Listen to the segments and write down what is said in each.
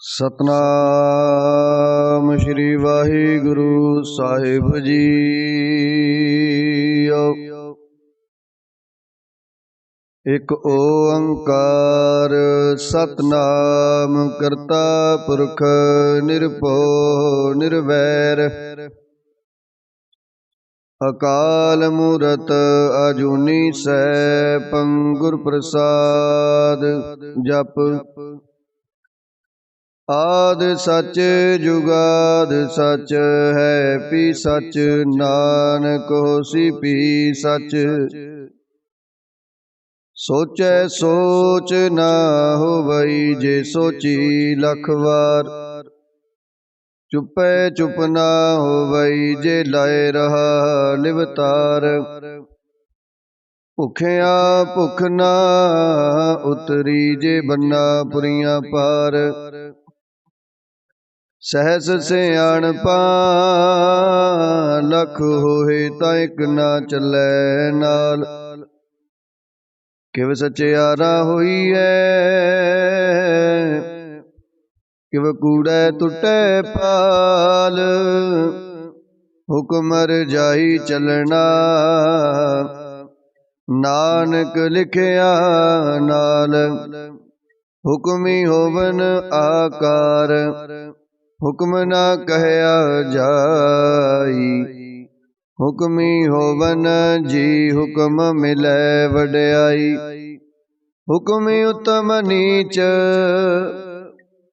सतनाम श्री वाहिगुरु साहिब जी। एक ओंकार सतनाम करता पुरख निरभउ निर्वैर। अकाल मूरत अजूनी सैभं गुर प्रसाद। जप आद सच जुगाद सच है पी सच। नानक होसी पी सच। सोचै सोच न होवई जे सोची लख वार। चुपै चुप न होवई जे लाए रहा लिवतार। भुखिया भुख न उतरी जे बन्ना पुरियां पार। सहस सियाणपा लख होए ता इक ना चलै नाल। किव सचियारा होईऐ किव कूड़ै टुटै पाल। हुक्म रजाई चलना नानक लिखिया नाल। हुक्मी होवन आकार हुक्म ना कहया जाई। हुक्मी होवन जी हुक्म मिलै वड्याई। हुक्मी उत्तम नीच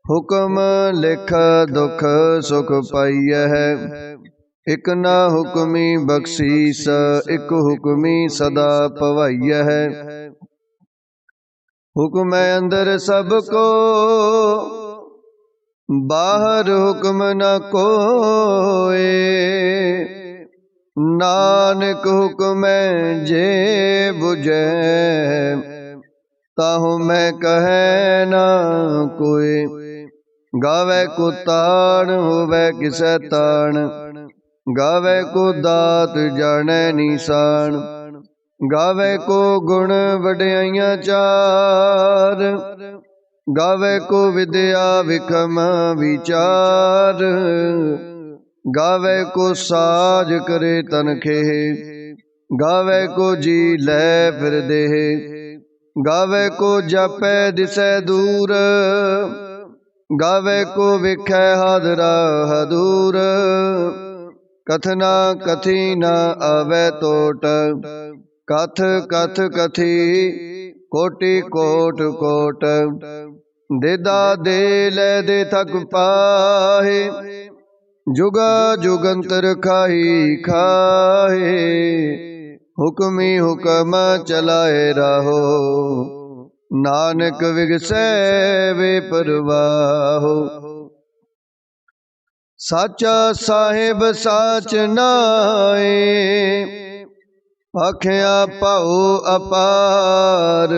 हुक्म लिख दुख सुख पाइयह। इक ना हुक्मी बख्शीस इक हुक्मी सदा पवाइयह। हुक्म अंदर सबको बाहर हुक्म न कोय। नानक हुक्म जे बुझै ताहु मैं कहै न कोय। गावै को ताण होवै किसै ताण। गावै को दात जानै निशान। गावै को गुण वड्याइयां चार। गावै को विद्या विखम विचार। गावै को साज करे तनखे। गावै को जी लै फिर देह। गावै को जापै दिसै दूर। गावै को विखै हादरा हदूर। कथना कथी न आवै टोट। कथ कथ कथी कोटि कोट कोट। देदा दे लै दे थक पाहे। जुगा जुगंतर खाही खाहे। हुक्मी हुक्म चलाए राहो। नानक विगसै वे परवाहो। साचा साहिब साच नाए। आखिया पाओ अपार।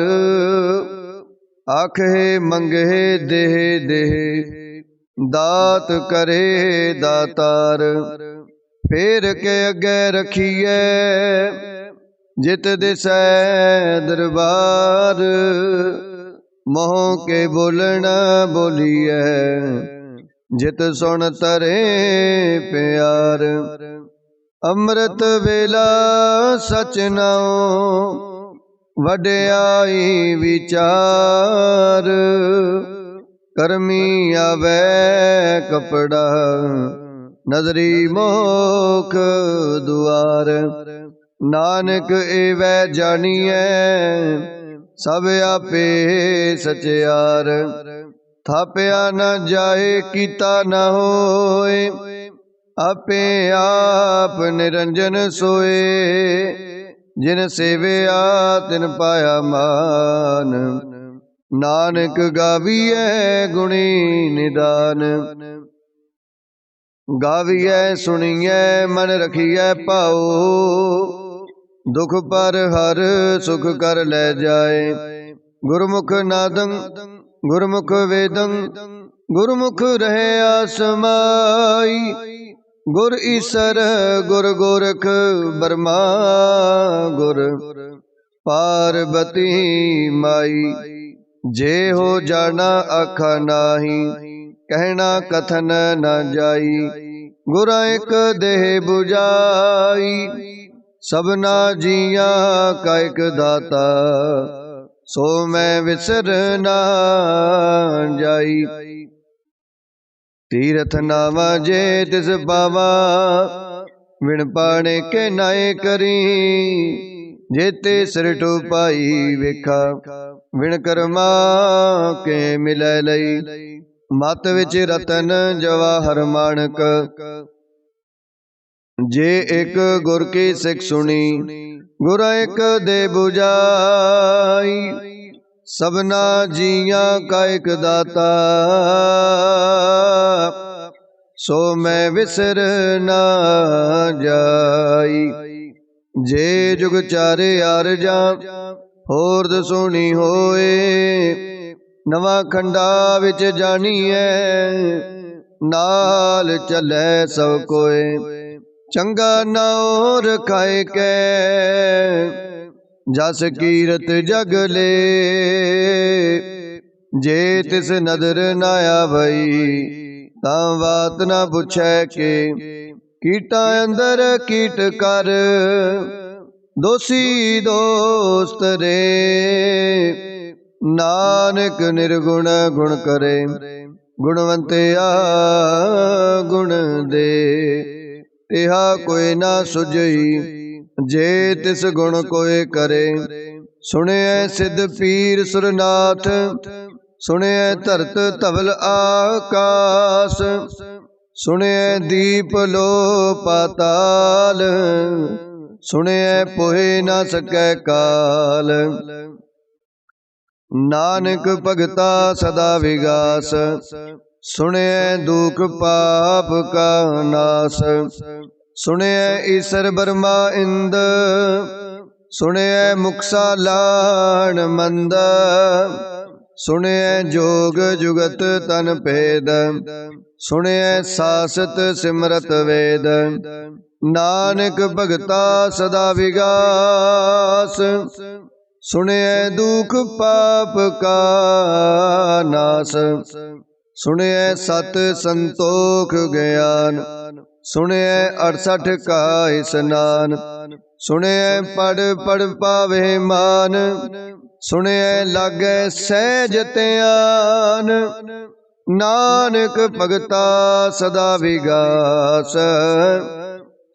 आखे मंगे देह देह दात करे दातार। फेर के अगे रखिए जित दिसै दरबार। मोह के बोलना बोलिए जित सुन तरे प्यार। अमृत वेला सच नाओ वड्याई विचार। करमी आवे कपड़ा नजरी मोख दुआर। नानक एवै जानिए सब आपे सचियार। थापया न जाए कीता न होए। आपे आप निरंजन सोए। जिन सेविया तिन पाया मान। नानक गाविए गुणी निदान। गाविए सुनिए मन रखिए पाओ। दुख पर हर सुख कर ले जाए। गुरमुख नादं गुरमुख वेदं गुरमुख रहे आसमाई। गुर ईसर गुर गोरख बर्मा गुर पार्वती माई। जे हो जाना आखा नाही कहना कथन न जाई। गुरा एक देह बुझाई, सबना जिया का एक दाता, सो मैं विसर ना जाई। तीरथ नावा जे तिस पावा, विण पाणे के नाए करी। जेते सिर टोपाई वेखा, विण कर्मा के मिलै लई। मत विच रतन जवाहर माणक, जे एक गुर की सिख सुनी। गुर एक दे बुझाई, सबना जिया का एक दाता, सो मैं विसर ना जाई। जे जुग चारे आरजा, होर सोनी होए। नवा खंडा विच जानीए, नाल चलै सब कोए। चंगा नाओ रखाए कै, जस कीरत जग ले। जे तिस नदर ना आवई, तां बात ना पुछै के। कीटा अंदर कीट कर, दोषी दोस्त रे। नानक निर्गुण गुण करे, गुणवंतिया गुण दे। तिहा कोई ना सुझई, जे तिस गुण कोई करे। सुने सिद्ध पीर सुरनाथ, सुने धरत धवल आकाश। सुने दीप लो पाताल, सुने पोहे ना सकै काल। नानक भगता सदा विगास, सुने दुख पाप का नाश। सुने ईश्वर ब्रह्मा इंद, सुने मुक्सा लान मंद। सुने जोग जुगत तन भेद, सुने सासत सिमरत वेद। नानक भगता सदा विगास, सुने दुख पाप का नाश। सुने सत संतोख ज्ञान, सुने 68 का स्नान। सुने पढ़ पढ़ पावे मान, सुने लागे सहज त्यान। नानक भगता सदा विगास,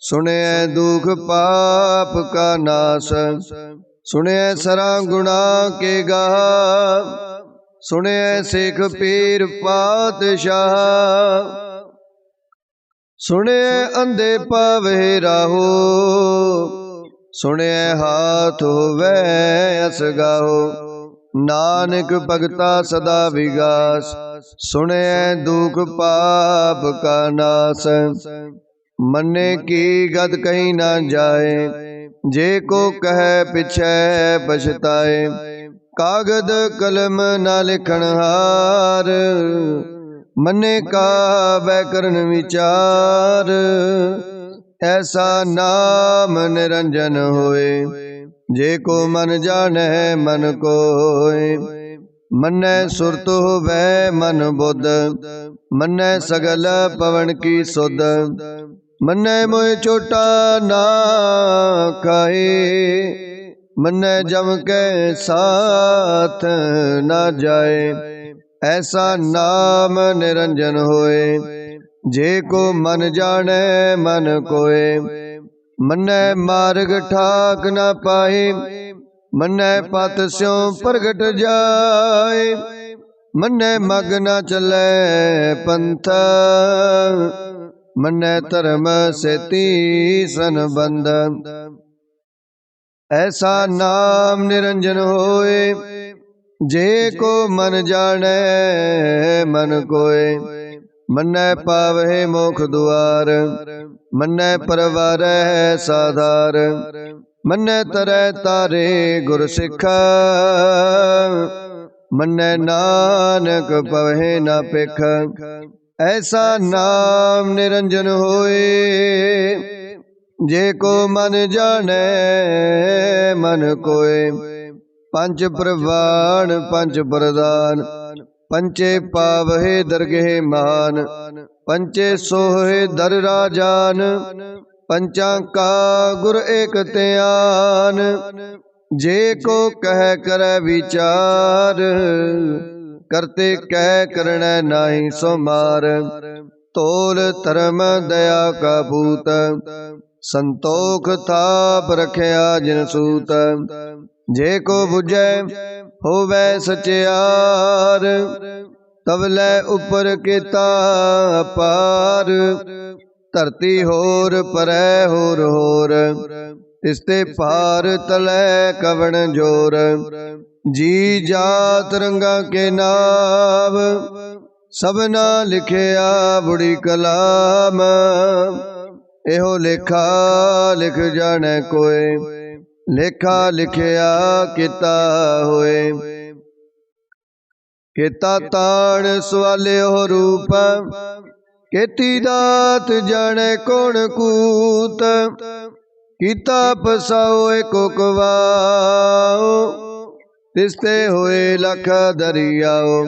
सुने दुख पाप का नाश। सुने सरा गुणा के गा, सुने सिख पीर पातशाह। सुने अंधे पावे राहो, सुने हाथ होवे असगाहो। नानक भगता सदा विगास, सुने दुख पाप का नाश। मन्ने की गद कहीं ना जाए, जे को कह पिछे पछताए। कागद कलम ना लिखन हार, मन्ने का बैकरण विचार। ऐसा नाम निरंजन होए, जे को मन जाने मन कोय। मन्ने सुरत होवे मन बुध, मन्ने सगल पवन की सुध। मन्ने मोह चोटा ना खाए, मन्ने जम के साथ ना जाए। ऐसा नाम निरंजन होए, जे को मन जाने मन कोय। मन्ने मार्ग ठाक न पाए, मन्ने पत स्यों प्रगट जाए। मन्ने मग न चले पंथ, मन्ने धर्म सेती संबंध। ऐसा नाम निरंजन होए, जे को मन जाने मन कोय। मन्ने पावे मोख दुआर, मन्ने परवारे साधार। मन्ने तरै तारे गुर सिखा, मन्ने नानक पवे ना पिख। ऐसा नाम निरंजन होए, जे को मन जाने मन कोय। पंच प्रवाण पंच प्रदान, पंचे पावहे दरगहे मान, पंचे सोहे दर राजान, पंचा का गुर एक त्यान। जे को कह कर विचार, करते कह करना नाही सो मार। तोल धर्म दया का पूत, संतोख थाप रखया जिन सूत। जे को बुझे होवे सचियार, तबले ऊपर केता पार। धरती होर परै होर होर, तिसते पार तलै कवन जोर। जी जात रंगा के नाव, सबना लिखिया बुढ़ी कलाम। एहो लेखा लिख जाने कोय, लेखा लिखिया किता होए। केता ताण सवाले हो रूप, केती दात जाने कौन कूत। कीता पसाओ एको कवाओ, तिसते होए लख दरियाओ।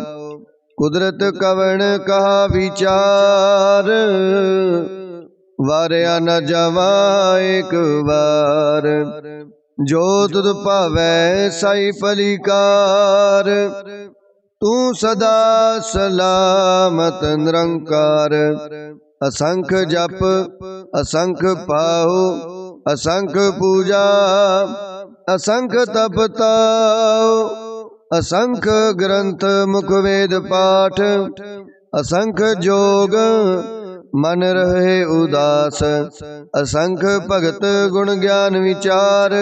कुदरत कवन कहा विचार, वारिया न जावा एक बार। जो तुद पावै साई पलिकार, तू सदा सलामत निरंकार। असंख जप असंख पाहो, असंख पूजा असंख तपताओ। असंख ग्रंथ मुख वेद पाठ, असंख जोग मन रहे उदास। असंख भगत गुण ज्ञान विचार,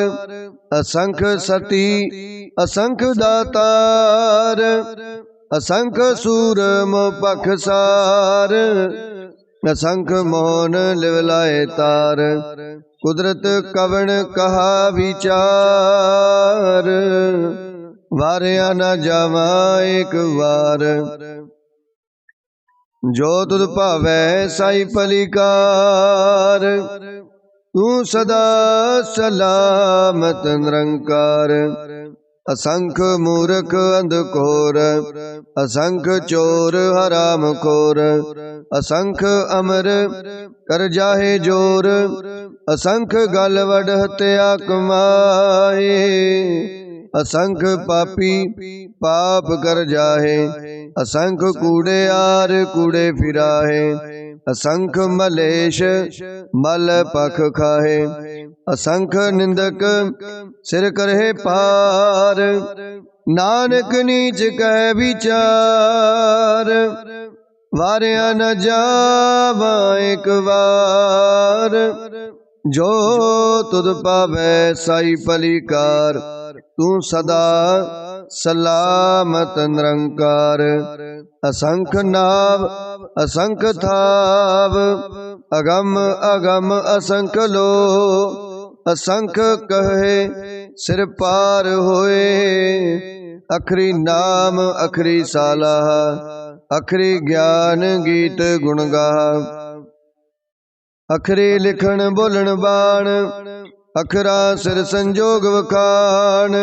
असंख सती असंख दातार। असंख सूर मोह पखसार, असंख मोहन लिवलाए तार। कुदरत कवन कहा विचार, वारिया न जावा एक बार। जो तुद पावै साई पलिकार, तू सदा सलामत निरंकार। असंख मूर्ख अंधकोर, असंख चोर हराम खोर। असंख अमर कर जाहे जोर, असंख गल वड हत्या कमाए। असंख पापी पाप कर जाहे, असंख कूड़ेयार कूड़े फिराहे। असंख मलेश मल पख खाहे, असंख निंदक सिर करहे पार। नानक नीच कह विचार, वारिया न जावा एक बार। जो तुद पावै साई पलिकार, तू सदा सलामत निरंकार। असंख नाव असंख थाव, अगम अगम असंख लो। असंख कहे सिर पार होए, अखरी नाम अखरी सालाह। अखरी ज्ञान गीत गुण गाहा, अखरी लिखण बोलन बाण। अखरा सिर संजोग वखान,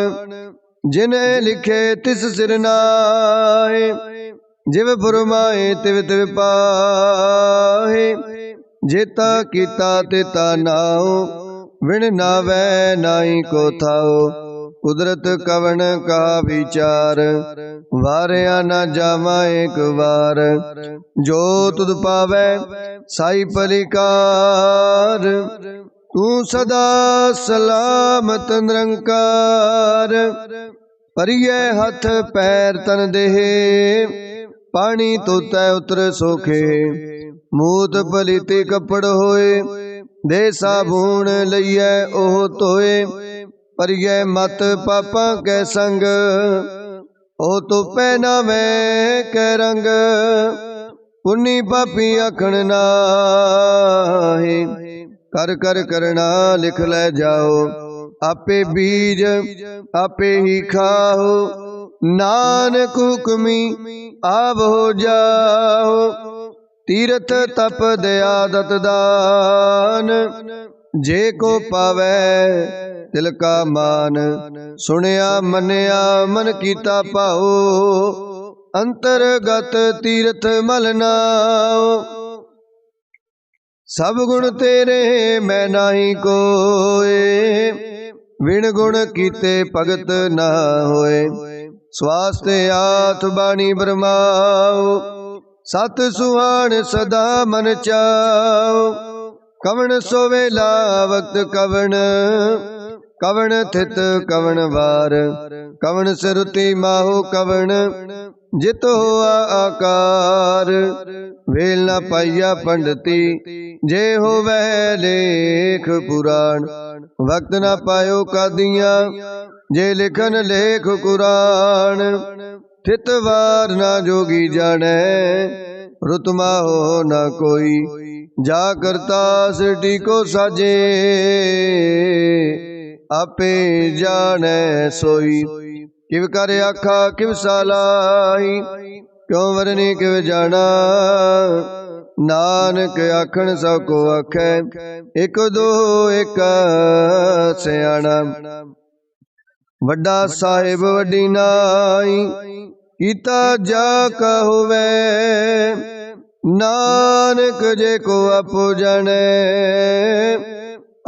जिने लिखे तिस सिर नाहे। जिव फुरमाए तिव तिव पाहे, जेता कीता तेता नाओ। विण नावै नाई को थाओ, कुदरत कवन का विचार। वारिया न जावा एक बार, जो तुद पावै साई पलिकार। तू सदा सलामत निरंकार। परिये हथ पैर तन देहे, पानी तोतै उतर सोखे। मूत पलीती कपड़ होए, दे साबुन लइयै ओह धोए। परिये मत पापा कै संग, ओ तो पहनावे कै रंग। पुन्नी पापी आखण नाहे, कर कर करना लिख ले जाओ। आपे बीज आपे ही खाओ, नानक हुक्मी आब हो जाओ। तीरथ तप दया दत दान, जे को पावै तिल का मान। सुनिया मनिया मन कीता पाओ, अंतरगत तीर्थ मल नाओ। सब गुण तेरे मैं नाही कोय, विण गुण कीते भगत ना होए। स्वास्थ्य आठ बाणी ब्रह्माओ, सत सुहान सदा मन चाओ। कवण सोवेला वक्त कवण, कवण थित कवण वार। कवण सिरुति माहो कवण, जित होआ आकार। वेल न पाइया पंडिती, जे हो वह लेख पुराण। वक्त न पायो कादियां, जे लिखन लेख कुरान। थित वार ना जोगी जाने, रुतमा हो न कोई। जा करता सिटी को साजे, आपे जाने सोई। किव कर आखा किव सालाई, क्यों वरनी किव जाना। नानक आखन सब को आखै, एक दो एक सियाणा। वड्डा साहिब वड्डी नाई, कीता जा का होवे। नानक जे को आपो जाने,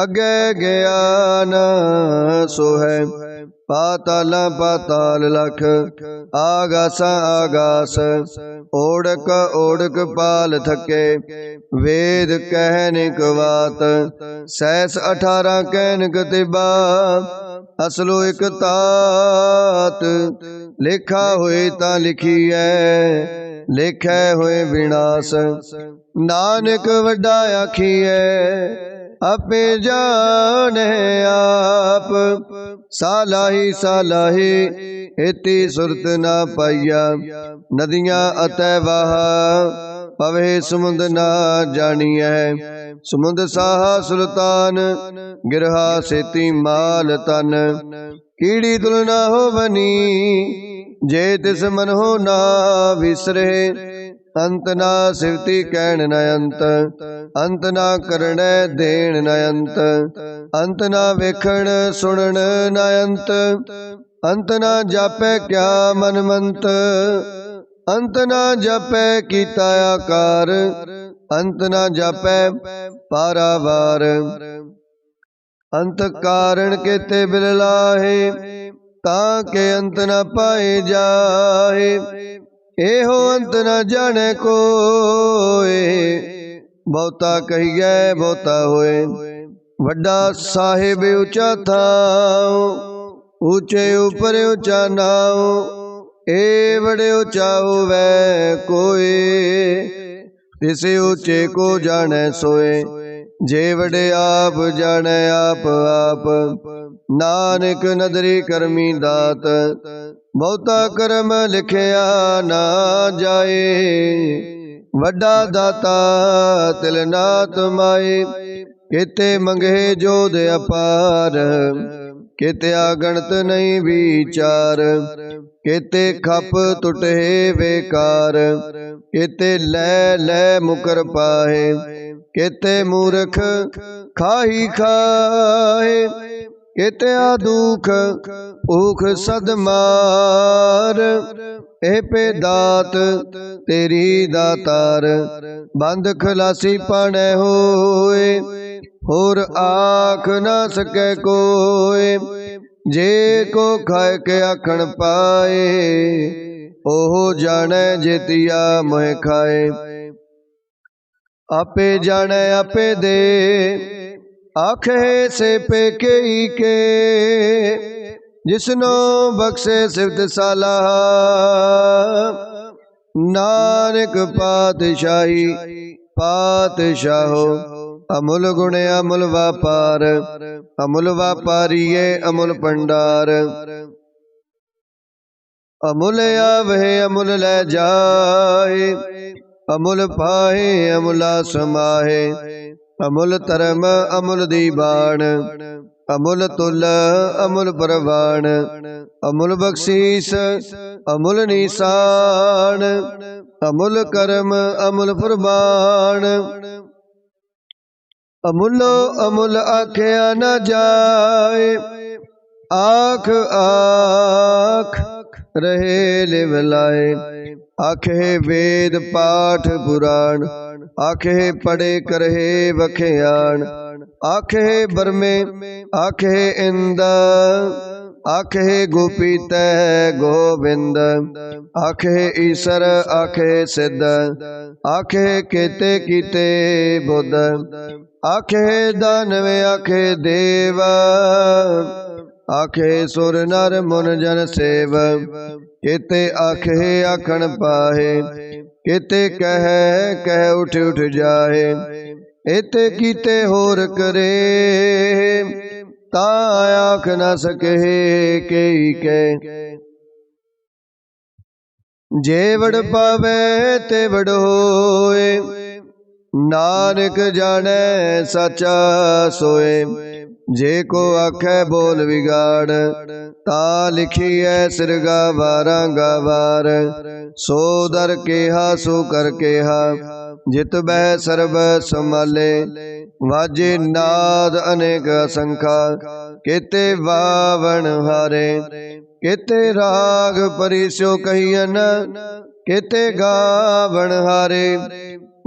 अगे गया न सो है। पाताल पाताल लख, आगासा आगास। ओढ़क ओढ़क पाल थके, वेद कहनिक बात। सहस 18 कहनिक तिबा, असलो एक तात। लिखा होए ता लिखी है, लिखै होए विनाश। नानक वड्डा आखिए, आपे जाने आप। सालाही सालाही इति सुरत ना पाइया। नदियां अतै वाह, पवे समुंद ना जानिए। समुंद साहा सुल्तान, गिरहा सेती माल तन। कीड़ी तुलना हो बनी, जे तिस मन हो ना विसरे। अंत ना सिवती कहन न अंत, अंत ना करण देन न अंत। अंत ना वेखण सुनन न अंत, अंत ना जापै क्या मन मंत। अंत ना जापै कीता आकार, अंत ना जापै पारावार। अंत कारण केते बिरलाहे, ताके अंत न पाए जाहे। एहो अंत न जाने कोय, बहुता कहिए बहुता होए। वड्डा साहिब ऊंचा थाओ, ऊंचे ऊपर ऊंचा नाओ। ए बड़े ऊंचा होवे कोय, तिसे ऊंचे को जाने सोए। जे वडे आप जाने आप आप, नानक नदरी करमी दात। बहुता कर्म लिखिया ना जाए, वड्डा दाता तिल नाथ माए। केते मंगे जोध अपार, केते आगणत नहीं विचार। केते खप टुटे बेकार, केते लै लै मुकर पाए। केते मूर्ख खाही खाए, केते दुख ऊख सद मार। ए पे दात तेरी दातार, बंद खलासी पाने होए। होर आख ना सके कोय, जे को खाए के आखण पाए। ओहो जाने जेतिया मोह खाए। आपे जाने आपे दे, आखे से पे कई के। जिसनो बख्शे सिफत सालाह, नानक पातशाही पातशाहो। अमुल गुण अमुल व्यापार, अमुल व्यापारीये अमुल भंडार। अमुल आवहे अमुल ले जाए, अमुल पाहे अमुला समाहे। अमुल धर्म अमुल दीवान, अमुल तुल अमुल परवान। अमुल बख्शीस अमुल निशान, अमुल कर्म अमुल फरमान। अमुलो अमुल आख्या न जाए, आख आख रहे लिव लाए। आखे वेद पाठ पुराण, आखे पढ़े करहे बखियान। आखे बरमे आखे इंद, आखे गोपी तै गोविंद। आखे ईसर आखे सिद्ध, आखे केते कीते बुध। आखे दानव आखे देव, आखे सुर नर मुन जन सेव। केते आखे आखण पाहे, केते कह कह उठ उठ जाहे। एते कीते होर करे, ता आख न सके केई के। जे वड पावे ते वड होए, नानक जाने साचा सोए। जे को आखे बोल बिगाड़, ता लिखिए सिरगा बारा गावार। सो दर केहा सो कर केहा, जित बह सर्ब संभाले। वाजे नाद अनेक असंखा, केते वावण हारे। केते राग परिस्यो कहियन, केते गावण हारे।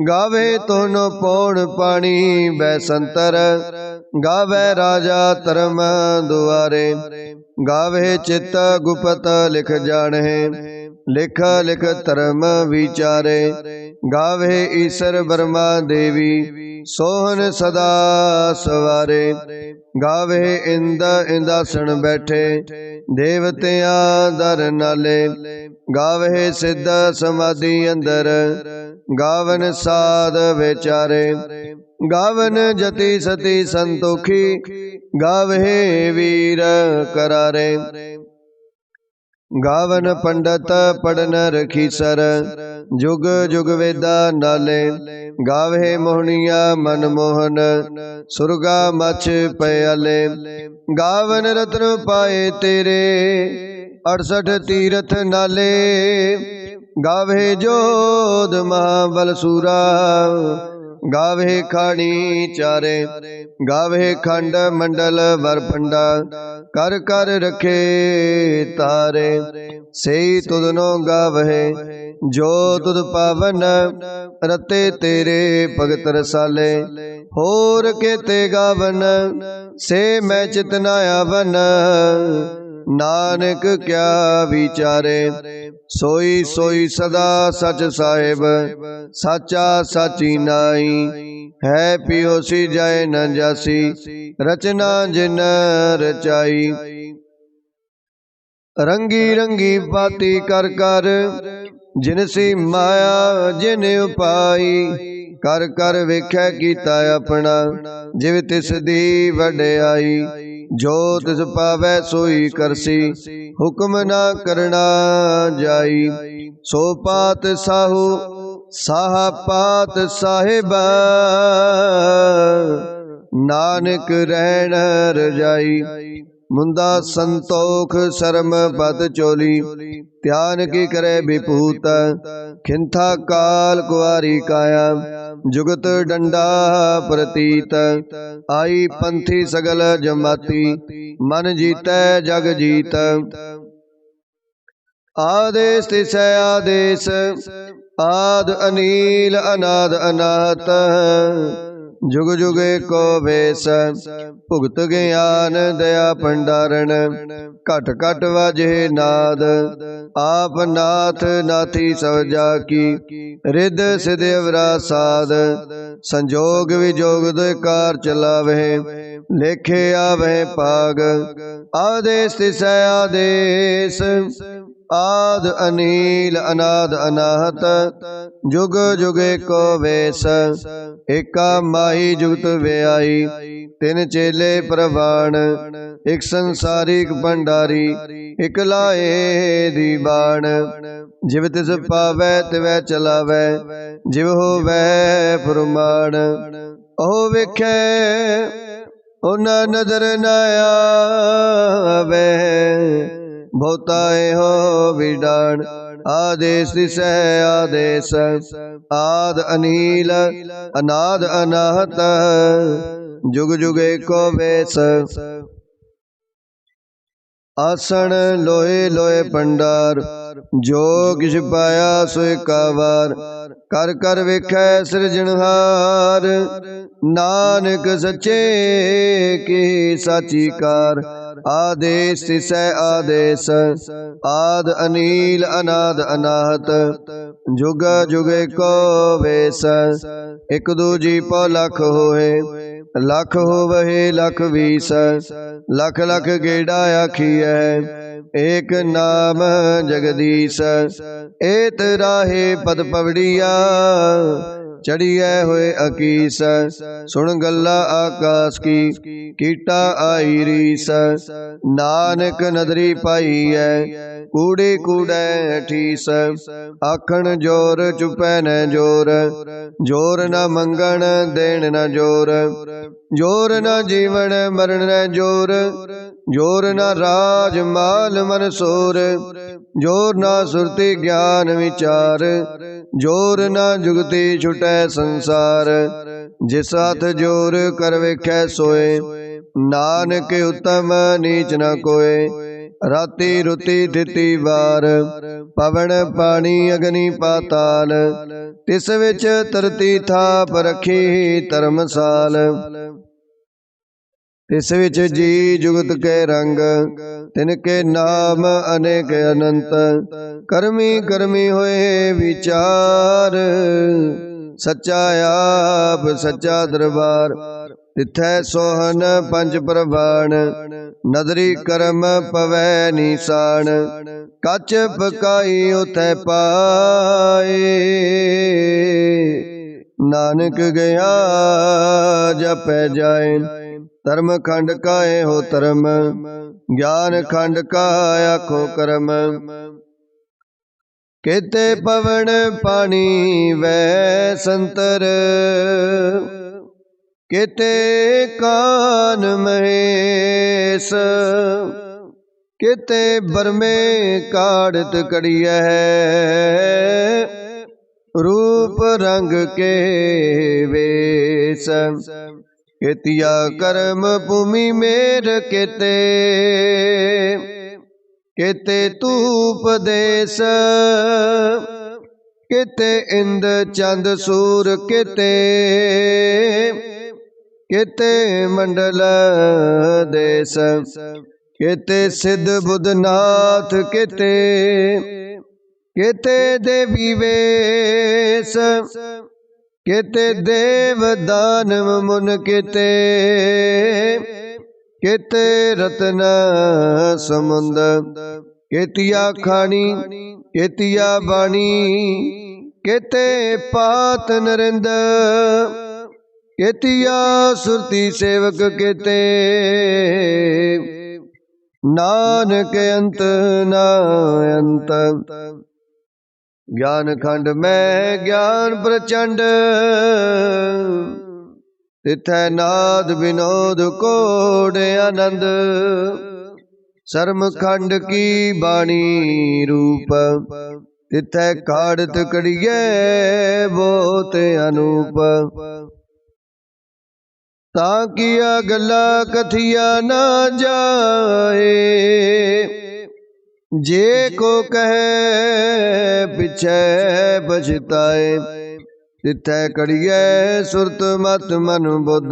गावे तोनो पौण पानी बैसंतर, गावे राजा धर्म दुआरे। गावे चित गुपत लिख जाने, लिख लिख धर्म विचारे। गावे ईसर ब्रह्मा देवी, सोहन सदा सवारे। गावे इंद इंदासन बैठे, देवतियां दर नाले। गावे सिद्ध समाधि अंदर, गावन साध विचारे। गावन जति सती संतोखी, गावे वीर करारे। गावन पंडित पढ़न रखीसर, जुग जुग वेदा नाले। गावे मोहनिया मनमोहन, सुरगा मछ पयाले। गावन रत्न पाए तेरे, 68 तीरथ नाले। गावे जोध महाबल सूरा, गावे खानी चारे। गावे खंड मंडल वरफंडा, कर कर रखे तारे। सेई तुदनो गावहे, जो तुद पावन। रते तेरे भगत रसाले, होर केते गावन। से मैं चितना आवन, नानक क्या विचारे। सोई सोई सदा सच साहिब, साचा साची नाई। है पियोसी जाए न जासी, रचना जिन रचाई। रंगी रंगी बाती कर कर, जिनसी माया जिन उपाई। कर कर वेख्या कीता अपना, जिव तिस दी वड्याई। जो तिस पावै सोई करसी, हुक्म ना करना जाई। सो पात साहू साहा पात साहिबा, नानक रहन रजाई। मुंदा संतोख शर्म पद चोली, ध्यान की करे विभूत। खिंथा काल कुआरी काया, जुगत डंडा प्रतीत। आई पंथी सगल जमाती, मन जीतै जग जीत। आदेश तिसै आदेश, आद अनील अनाद अनाहत। जुग जुग एको वेश, भुगत ज्ञान दया भंडारण। घट घट वाजे नाद, आप नाथ नाथी सब जाकी। रिद सिध अवरा साध, संजोग विजोग दो कार चलावे। लेखे आवे पाग, आदेश तिसै आदेश। आद अनील अनाद अनाहत, जुग जुग एको वेश। एका माही जुगत व्याई, तिन चेले प्रवाण। एक संसारिक भंडारी, एक लाए दीवान। जिव तिस पावै तिवै चलावै, जिव होवै फुरमान। ओ वेखै उना नजर न आवे, बहुताए हो विडान। आदेश तिसै आदेश, आद अनील अनाद अनाहत। जुग जुग एको वेश। आसन लोए लोए भंडार, जो किछ पाया सो एका वार। कर कर वेखै सिरजनहार, नानक सच्चे की साची कार। आदेश तिसै आदेश, आद अनील अनाद अनाहत। जुग जुग एको वेस, एक दूजी पौ लख होए। लख होवहे लख बीस, लख लख गेड़ा आखिए। एक नाम जगदीश, एत राहे पद पवड़िया। चढ़िए हुए अकीस, सुन गल्ला आकाश की। कीटा आई रीस, नानक नदरी पाई है। कूड़े कूड़े ठीस, आखन जोर चुपै न जोर। जोर न मंगन देन न जोर, जोर न जीवन मरण न जोर। जोर न राज माल मन सोर, जोर न सुरति ज्ञान विचार। जोर न जुगति छुटै संसार, जिस हाथ जोर कर वेखै सोए। नानक उत्तम नीच न कोय, राति रुति थिति वार। पवन पानी अग्नि पाताल, तिस विच तरती थाप रखी धर्मसाल। तिस विच जी जुगत के रंग, तिनके नाम अनेक अनंत। करमी करमी होए विचार, सच्चा आप सच्चा दरबार। तिथै सोहन पंच प्रवाण, नदरी करम पवै निशान। कच पकाई उथै पाए, नानक गया जपै जाए। धर्म खंड काए हो धर्म, ज्ञान खंड का आखो कर्म। केते पवन पानी वै संतर, केते कान महेश। केते बरमे काढ़त कड़िया, रूप रंग के वेश। केतिया कर्म भूमि मेर केते, केते तूप देश। केते इंद चंद सूर केते, केते मंडल देश। केते सिद्ध बुध नाथ केते, केते देवी वेश। केते देव दानव मुन केते, केते रतन समुंद। केतिया खानी केतिया बाणी, केते पात नरिंद। केतिया सुरती सेवक केते, नानक अंत न अंत। ज्ञान खंड में ज्ञान प्रचंड, तिथै नाद विनोद कोड आनंद। शर्म खंड की बाणी रूप, तिथै काढ़त कड़िए बहुत अनूप। ताकिया गला कथिया ना जाए, जे को कहे पिछे पछताए। तिथै कड़िए सुरत मत मन बुद्ध,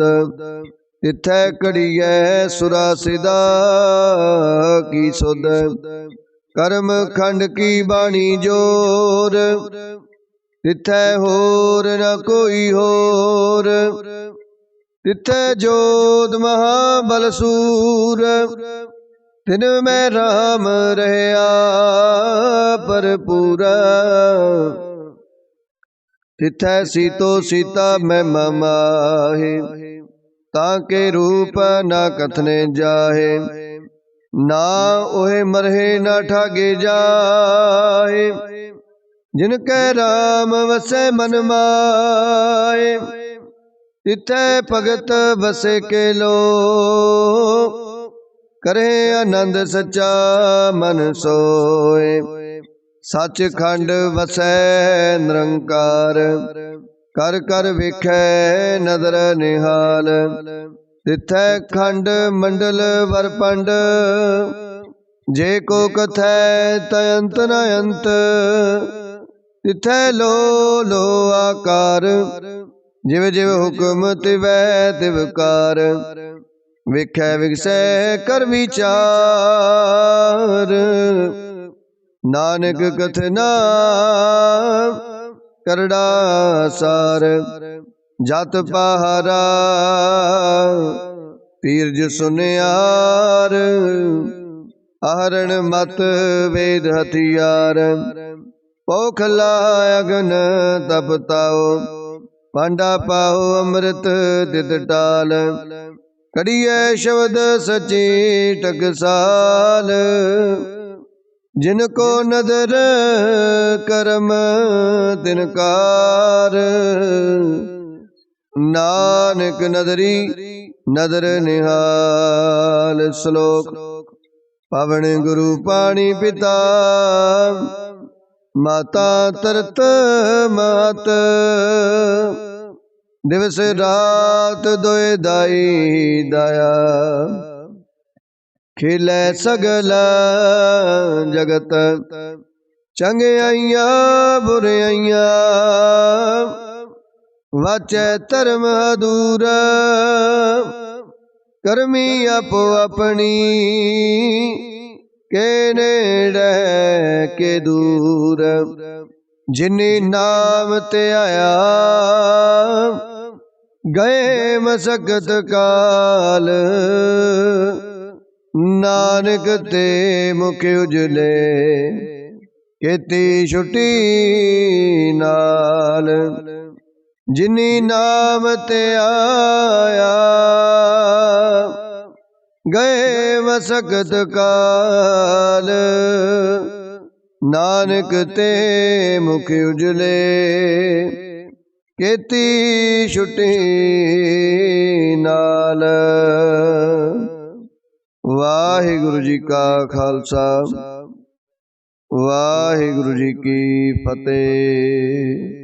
तिथै कड़िए सुरा सिदा की सुध। कर्म खंड की बाणी जोर, तिथै होर न कोई होर। तिथै जोध महाबल सूर, तिन में राम रहया भरपूरा। तिथै सीतो सीता में माहे, ताके रूप ना कथने जाहे। ना ओहे मरहे ना ठागे जाहे, जिनके राम वसै मन माए। तिथै भगत बसे के लो, करे आनंद सच्चा मन सोए। सच खंड वसै निरंकार, कर कर वेखै नदर निहाल। तिथै खंड मंडल वरपंड, जे को कथै तयंत न अंत तिथै लो लो आकार जिव जिव हुक्म तिवै तिवकार विखै विगसै कर विचार नानक कथना करड़ा सार जत पहारा तीरज सुनियार आहरण मत वेद हथियार पोखला अगन तप ताओ पांडा पाओ अमृत तित टाल कड़िए शब्द सची टकसाल जिनको नदर करम तिनकार नानक नदरी नदर निहाल। श्लोक पावन गुरु पाणी पिता माता तरत मात दिवस रात दोए दाई दाया खिलै सगल जगत चंगियाइया बुराइया वाचै धर्म अधूर करमी आपो अपनी के नेड़े के दूर जिनी नाम ते आया गए मसकत काल नानक ते मुख उजले खेती छुटी नाल जिनी नाम ते आया गए मसकत काल नानक ते मुख उजले खेती छुटी नाल। वाहिगुरु जी का खालसा वाहिगुरु जी की फतेह।